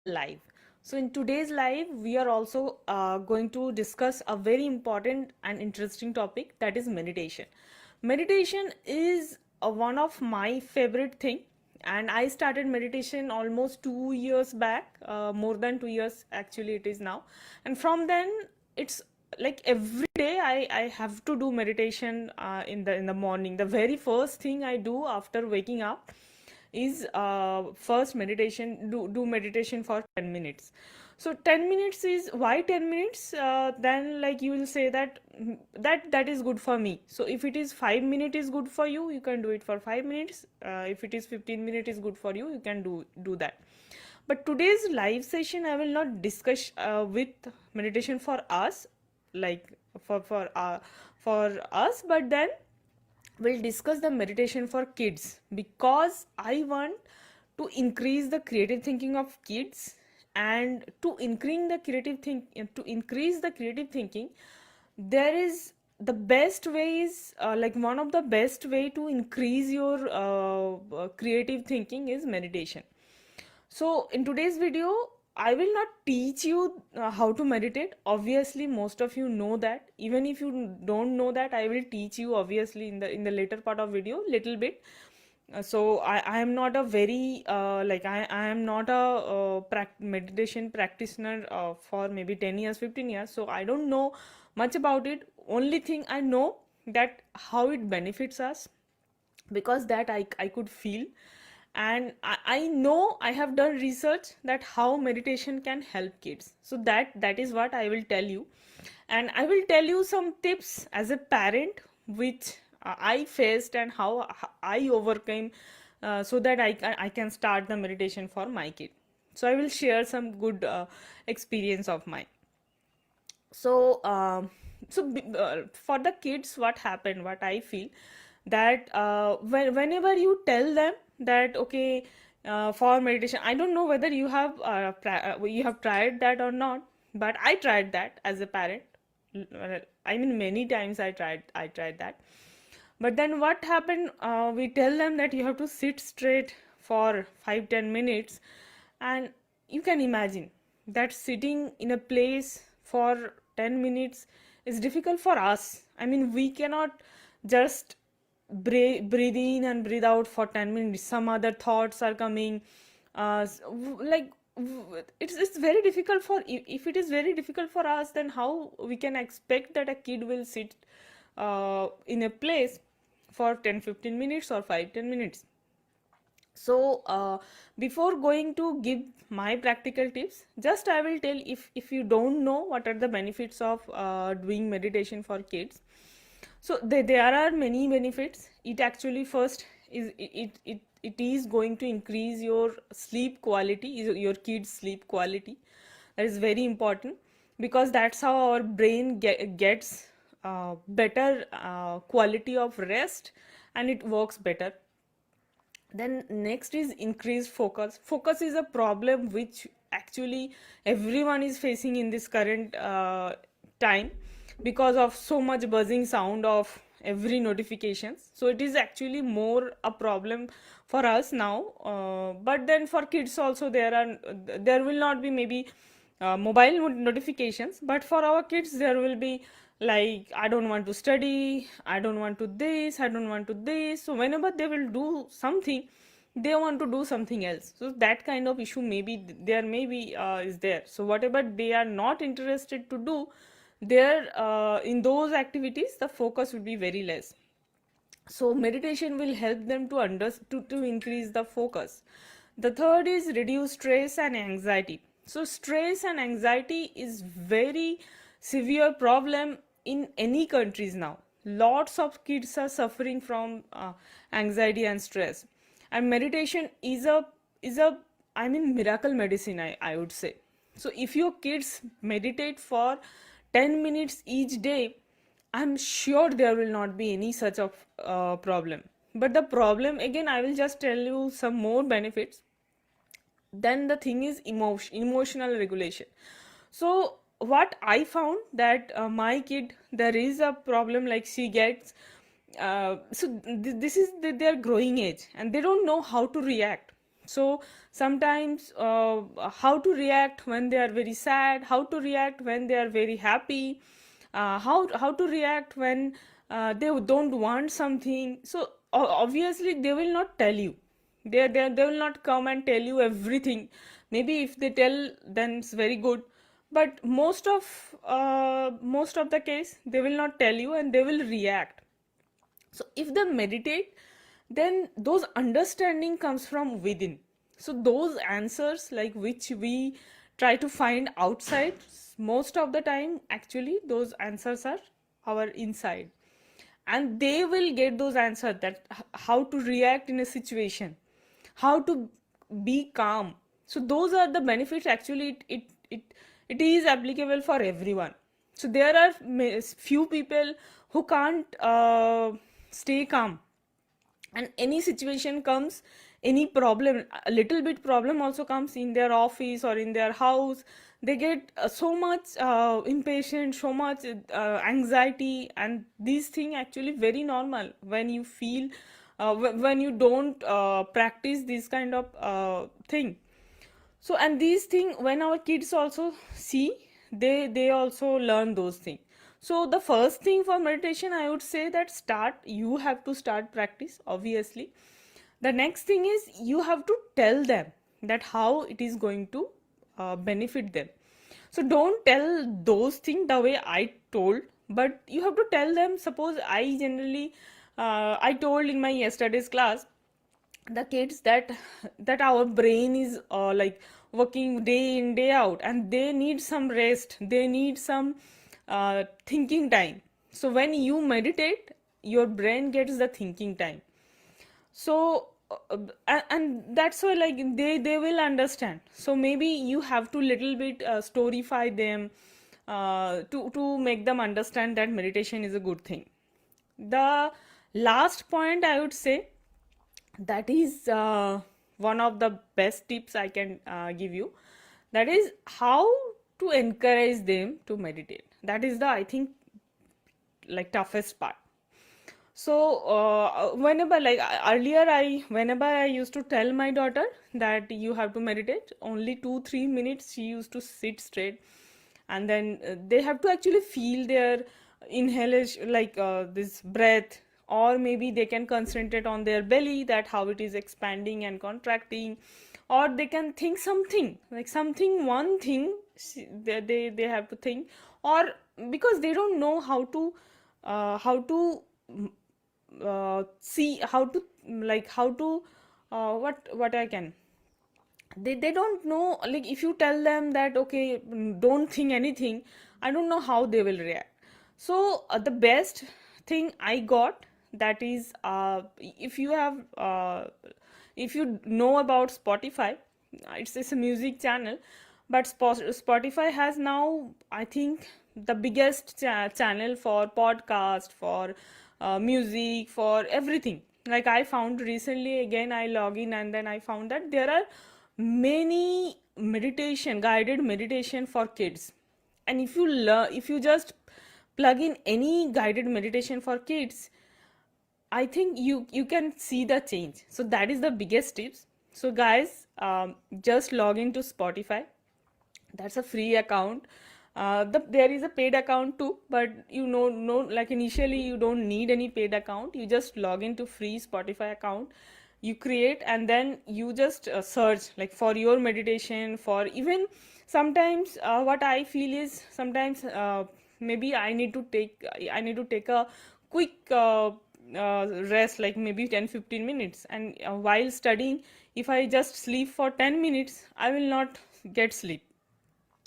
live. So in today's live, we are also going to discuss a very important and interesting topic, that is meditation. Meditation is one of my favorite thing, and I started meditation almost 2 years back, more than 2 years actually it is now. And from then it's like every day I have to do meditation in the morning. The very first thing I do after waking up is first meditation, do meditation for 10 minutes. So 10 minutes is why 10 minutes, then like you will say that that is good for me. So if it is 5 minutes is good for you, you can do it for 5 minutes. If it is 15 minutes is good for you, you can do that. But today's live session I will not discuss with meditation for us, like for us, but then we'll discuss the meditation for kids, because I want to increase the creative thinking of kids. And to increase the creative thinking, there is the best way is like one of the best way to increase your creative thinking is meditation. So in today's video, I will not teach you how to meditate. Obviously, most of you know that. Even if you don't know that, I will teach you obviously in the later part of video little bit. I am not a very I am not a meditation practitioner for maybe 10 years, 15 years. So I don't know much about it. Only thing I know that how it benefits us, because that I could feel. And I know I have done research that how meditation can help kids. So that is what I will tell you. And I will tell you some tips as a parent which I faced and how I overcame, so that I can start the meditation for my kid. So I will share some good experience of mine. So for the kids, what happened, what I feel, that whenever you tell them that okay, for meditation, I don't know whether you have tried that or not, but I tried that as a parent. I mean, many times I tried that. But then what happened, we tell them that you have to sit straight for 5-10 minutes. And you can imagine that sitting in a place for 10 minutes is difficult for us. I mean, we cannot just breathe in and breathe out for 10 minutes. Some other thoughts are coming, it's very difficult for, if it is very difficult for us, then how we can expect that a kid will sit in a place for 10-15 minutes or 5-10 minutes. So before going to give my practical tips, just I will tell, if you don't know what are the benefits of doing meditation for kids. So there are many benefits. It actually first is it is going to increase your sleep quality, your kids sleep quality. That is very important, because that's how our brain gets better quality of rest, and it works better. Then next is increased focus is a problem which actually everyone is facing in this current time, because of so much buzzing sound of every notifications. So it is actually more a problem for us now, but then for kids also there will not be maybe mobile notifications, but for our kids there will be, like, I don't want to study, I don't want to this, I don't want to this. So whenever they will do something, they want to do something else. So that kind of issue maybe there maybe is there. So whatever they are not interested to do, there in those activities the focus would be very less. So meditation will help them to increase the focus. The third is reduce stress and anxiety. So stress and anxiety is very severe problem in any countries now. Lots of kids are suffering from anxiety and stress, and meditation is a I mean miracle medicine, I would say. So if your kids meditate for 10 minutes each day, I'm sure there will not be any such of problem. But the problem, again, I will just tell you some more benefits. Then the thing is emotional regulation. So what I found that my kid, there is a problem, like she gets this is their growing age and they don't know how to react. So sometimes how to react when they are very sad, how to react when they are very happy, how to react when they don't want something. So obviously they will not tell you. They will not come and tell you everything. Maybe if they tell, then it's very good. But most of the case, they will not tell you and they will react. So if they meditate, then those understanding comes from within. So those answers like which we try to find outside, most of the time actually those answers are our inside, and they will get those answers, that how to react in a situation, how to be calm. So those are the benefits. Actually it is applicable for everyone. So there are few people who can't stay calm, and any situation comes, any problem, a little bit problem also comes in their office or in their house, they get so much impatient, so much anxiety, and these thing actually very normal when you feel when you don't practice this kind of thing. So and these things when our kids also see, they also learn those things. So the first thing for meditation, I would say that you have to start practice, obviously. The next thing is you have to tell them that how it is going to benefit them. So don't tell those things the way I told, but you have to tell them. Suppose I generally I told in my yesterday's class the kids that our brain is like working day in day out, and they need some rest, they need some thinking time. So when you meditate, your brain gets the thinking time. So and that's why like they will understand. So maybe you have to little bit storyfy them to make them understand that meditation is a good thing. The last point I would say, that is one of the best tips I can give you, that is how to encourage them to meditate. That is the, I think, like toughest part. So whenever like earlier whenever I used to tell my daughter that you have to meditate only 2-3 minutes, she used to sit straight, and then they have to actually feel their inhalation, like this breath, or maybe they can concentrate on their belly, that how it is expanding and contracting, or they can think something, like something, one thing they have to think. Or because they don't know how to see, how to like how to what I can, they don't know. Like if you tell them that okay, don't think anything, I don't know how they will react. So the best thing I got, that is if you know about Spotify, it's a music channel, but Spotify has now, I think, the biggest channel for podcast, for music, for everything. Like I found recently, again I log in and then I found that there are many guided meditation for kids. And if you just plug in any guided meditation for kids, I think you can see the change. So that is the biggest tips. So guys, just log into Spotify. That's a free account. There is a paid account too, but like initially you don't need any paid account. You just log into free Spotify account. You create, and then you just search like for your meditation. For even sometimes what I feel is sometimes maybe I need to take a quick rest, like maybe 10-15 minutes, and while studying, if I just sleep for 10 minutes, I will not get sleep.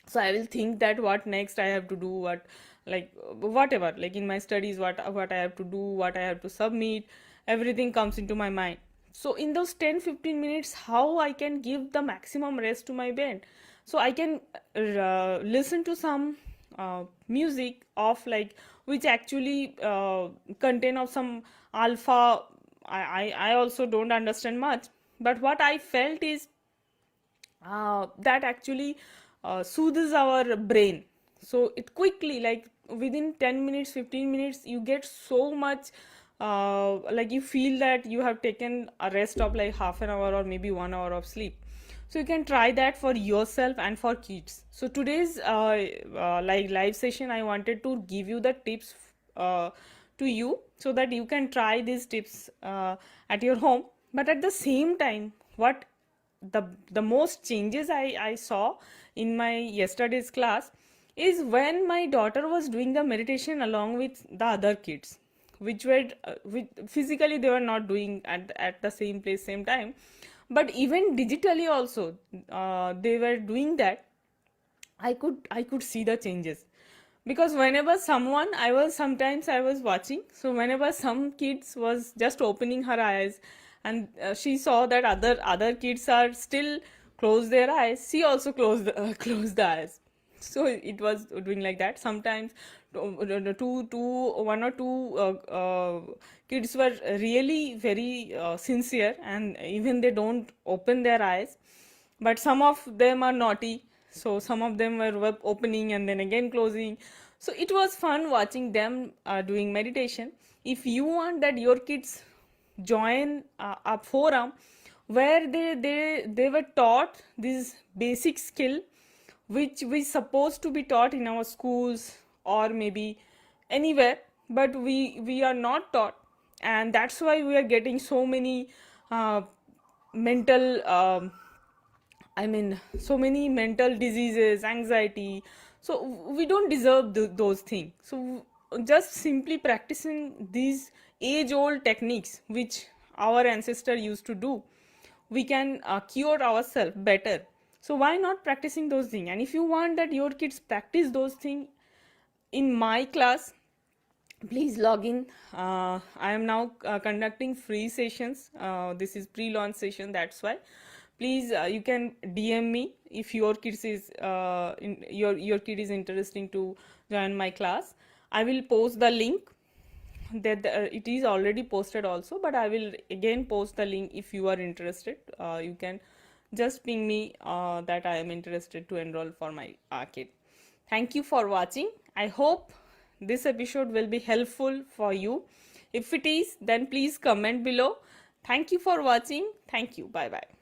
So I will think that what next I have to do, what, like whatever, like in my studies, what I have to do, what I have to submit, everything comes into my mind. So in those 10-15 minutes, how I can give the maximum rest to my brain? So I can listen to some music of like which actually contain of some alpha. I also don't understand much, but what I felt is that actually soothes our brain. So it quickly, like within 10 minutes, 15 minutes, you get so much like you feel that you have taken a rest of like half an hour or maybe 1 hour of sleep. So you can try that for yourself and for kids. So today's like live session, I wanted to give you the tips to you so that you can try these tips at your home. But at the same time, what the most changes I saw in my yesterday's class is when my daughter was doing the meditation along with the other kids, which physically they were not doing at the same place same time, but even digitally also they were doing that. I could see the changes, because whenever someone I was watching, so whenever some kids was just opening her eyes, and she saw that other kids are still close their eyes, she also closed the eyes. So it was doing like that. Sometimes one or two kids were really very sincere, and even they don't open their eyes, but some of them are naughty, so some of them were opening and then again closing. So it was fun watching them doing meditation. If you want that your kids join a forum where they were taught this basic skill, which we supposed to be taught in our schools or maybe anywhere, but we are not taught, and that's why we are getting so many mental so many mental diseases, anxiety. So we don't deserve those things. So just simply practicing these age old techniques which our ancestor used to do, we can cure ourselves better. So why not practicing those things? And if you want that your kids practice those things in my class, please log in. I am now conducting free sessions. This is pre-launch session, that's why. Please, you can DM me if your kids is your kid is interesting to join my class. I will post the link. That it is already posted also, but I will again post the link. If you are interested, you can just ping me that I am interested to enroll for my kid. Thank you for watching. I hope this episode will be helpful for you. If it is, then please comment below. Thank you for watching. Thank you. Bye bye.